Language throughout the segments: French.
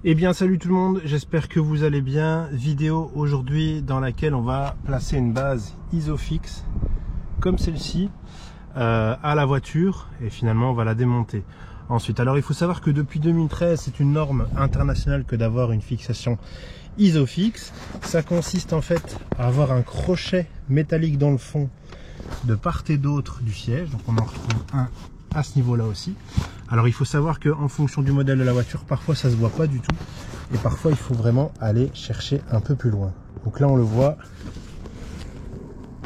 Eh bien salut tout le monde, j'espère que vous allez bien. Vidéo aujourd'hui dans laquelle on va placer une base Isofix comme celle-ci à la voiture et finalement on va la démonter ensuite. Alors il faut savoir que depuis 2013 c'est une norme internationale que d'avoir une fixation Isofix. Ça consiste en fait à avoir un crochet métallique dans le fond de part et d'autre du siège, donc on en retrouve un à ce niveau là aussi. Alors il faut savoir qu'en fonction du modèle de la voiture, parfois ça se voit pas du tout et parfois il faut vraiment aller chercher un peu plus loin. Donc là on le voit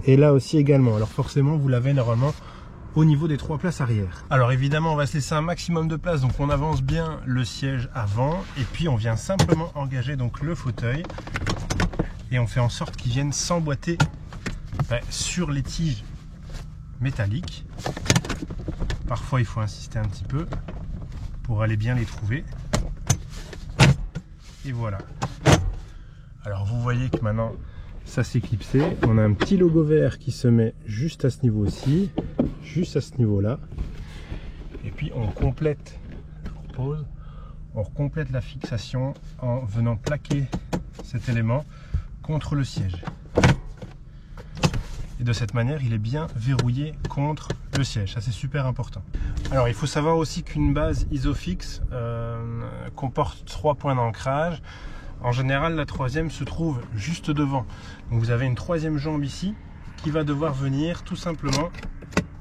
et là aussi également. Alors forcément vous l'avez normalement au niveau des 3 places arrière. Alors évidemment on va se laisser un maximum de place, donc on avance bien le siège avant et puis on vient simplement engager donc le fauteuil et on fait en sorte qu'il vienne s'emboîter sur les tiges métalliques. Parfois il faut insister un petit peu pour aller bien les trouver. Et voilà. Alors vous voyez que maintenant ça s'est clipsé. On a un petit logo vert qui se met juste à ce niveau-ci, juste à ce niveau-là. Et puis on complète, on complète la fixation en venant plaquer cet élément contre le siège. Et de cette manière, il est bien verrouillé contre le siège. Ça, c'est super important. Alors, il faut savoir aussi qu'une base Isofix comporte 3 points d'ancrage. En général, la troisième se trouve juste devant. Donc, vous avez une troisième jambe ici qui va devoir venir tout simplement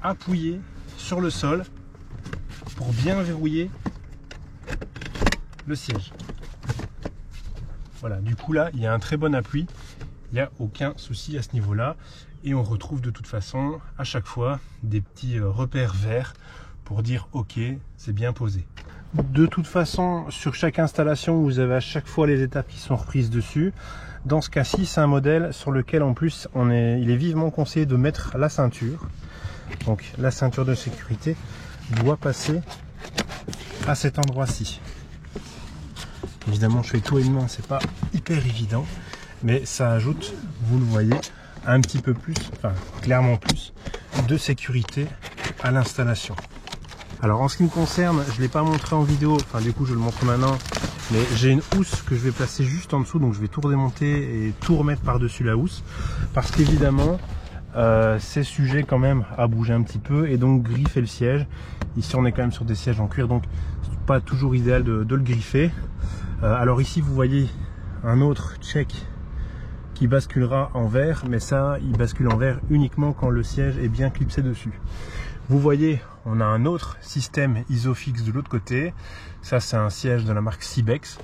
appuyer sur le sol pour bien verrouiller le siège. Voilà, du coup, là, il y a un très bon appui. Il n'y a aucun souci à ce niveau-là. Et on retrouve de toute façon à chaque fois des petits repères verts pour dire ok, c'est bien posé. De toute façon, sur chaque installation, vous avez à chaque fois les étapes qui sont reprises dessus. Dans ce cas-ci, c'est un modèle sur lequel en plus il est vivement conseillé de mettre la ceinture. Donc la ceinture de sécurité doit passer à cet endroit-ci. Évidemment, je fais tout à une main, c'est pas hyper évident, mais ça ajoute, vous le voyez, un petit peu plus, enfin clairement plus, de sécurité à l'installation. Alors en ce qui me concerne, je ne l'ai pas montré en vidéo, enfin du coup je le montre maintenant, mais j'ai une housse que je vais placer juste en dessous, donc je vais tout redémonter et tout remettre par-dessus la housse, parce qu'évidemment c'est sujet quand même à bouger un petit peu et donc griffer le siège. Ici on est quand même sur des sièges en cuir, donc c'est pas toujours idéal de le griffer. Alors ici vous voyez un autre check qui basculera en vert, mais ça il bascule en vert uniquement quand le siège est bien clipsé dessus. Vous voyez, on a un autre système Isofix de l'autre côté. Ça c'est un siège de la marque Cybex.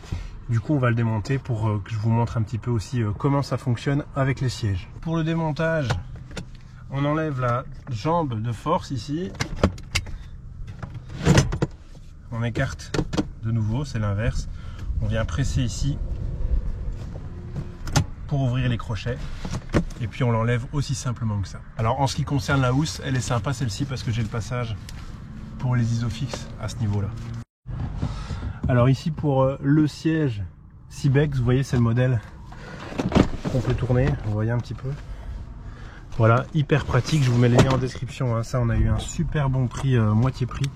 Du coup on va le démonter pour que je vous montre un petit peu aussi comment ça fonctionne avec les sièges. Pour le démontage, on enlève la jambe de force ici. On écarte de nouveau, c'est l'inverse. On vient presser ici pour ouvrir les crochets et puis on l'enlève aussi simplement que ça. Alors en ce qui concerne la housse, elle est sympa celle-ci parce que j'ai le passage pour les Isofix à ce niveau là. Alors ici pour le siège Cybex, vous voyez c'est le modèle qu'on peut tourner, vous voyez un petit peu. Voilà, hyper pratique, je vous mets les liens en description, hein. Ça on a eu un super bon prix, moitié prix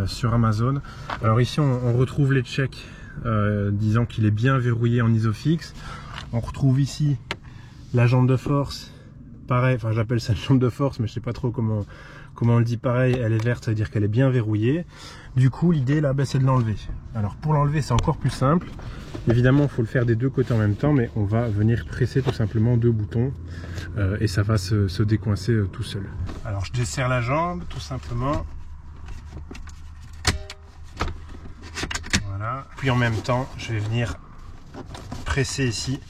sur Amazon. Alors ici on retrouve les checks disant qu'il est bien verrouillé en Isofix. On retrouve ici la jambe de force, pareil, enfin j'appelle ça une jambe de force, mais je sais pas trop comment on le dit, pareil, elle est verte, ça veut dire qu'elle est bien verrouillée. Du coup l'idée là, c'est de l'enlever. Alors pour l'enlever c'est encore plus simple, évidemment il faut le faire des deux côtés en même temps, mais on va venir presser tout simplement 2 boutons et ça va se décoincer tout seul. Alors je desserre la jambe tout simplement. Voilà, puis en même temps je vais venir presser ici.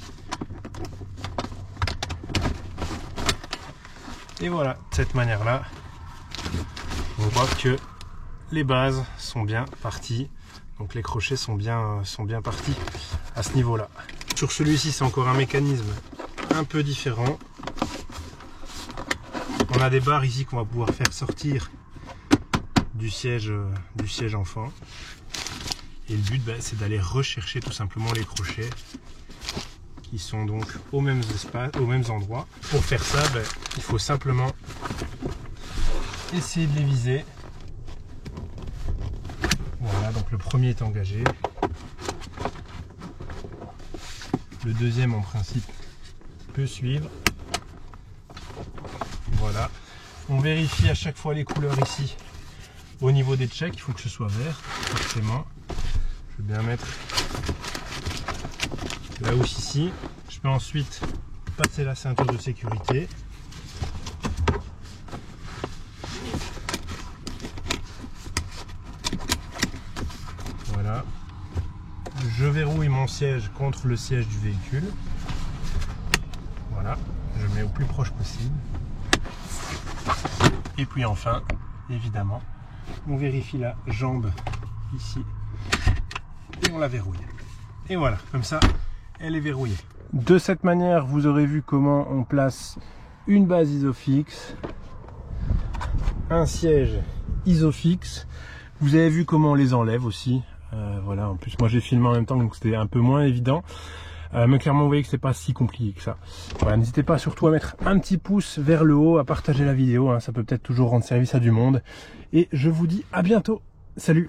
Et voilà, de cette manière-là, on voit que les bases sont bien parties. Donc les crochets sont bien partis à ce niveau-là. Sur celui-ci, c'est encore un mécanisme un peu différent. On a des barres ici qu'on va pouvoir faire sortir du siège enfant. Et le but, c'est d'aller rechercher tout simplement les crochets qui sont donc aux mêmes espaces, aux mêmes endroits. Pour faire ça, il faut simplement essayer de les viser. Voilà, donc le premier est engagé. Le deuxième en principe peut suivre. Voilà. On vérifie à chaque fois les couleurs ici. Au niveau des checks, il faut que ce soit vert, forcément. Je vais bien mettre la housse ici. Je peux ensuite passer la ceinture de sécurité. Voilà. Je verrouille mon siège contre le siège du véhicule. Voilà. Je mets au plus proche possible. Et puis enfin, évidemment, on vérifie la jambe ici et on la verrouille. Et voilà, comme ça, elle est verrouillée. De cette manière, vous aurez vu comment on place une base Isofix, un siège Isofix. Vous avez vu comment on les enlève aussi. Voilà, en plus moi j'ai filmé en même temps, donc c'était un peu moins évident. Mais clairement vous voyez que c'est pas si compliqué que ça. Voilà, n'hésitez pas surtout à mettre un petit pouce vers le haut, à partager la vidéo, hein, ça peut peut-être toujours rendre service à du monde. Et je vous dis à bientôt. Salut!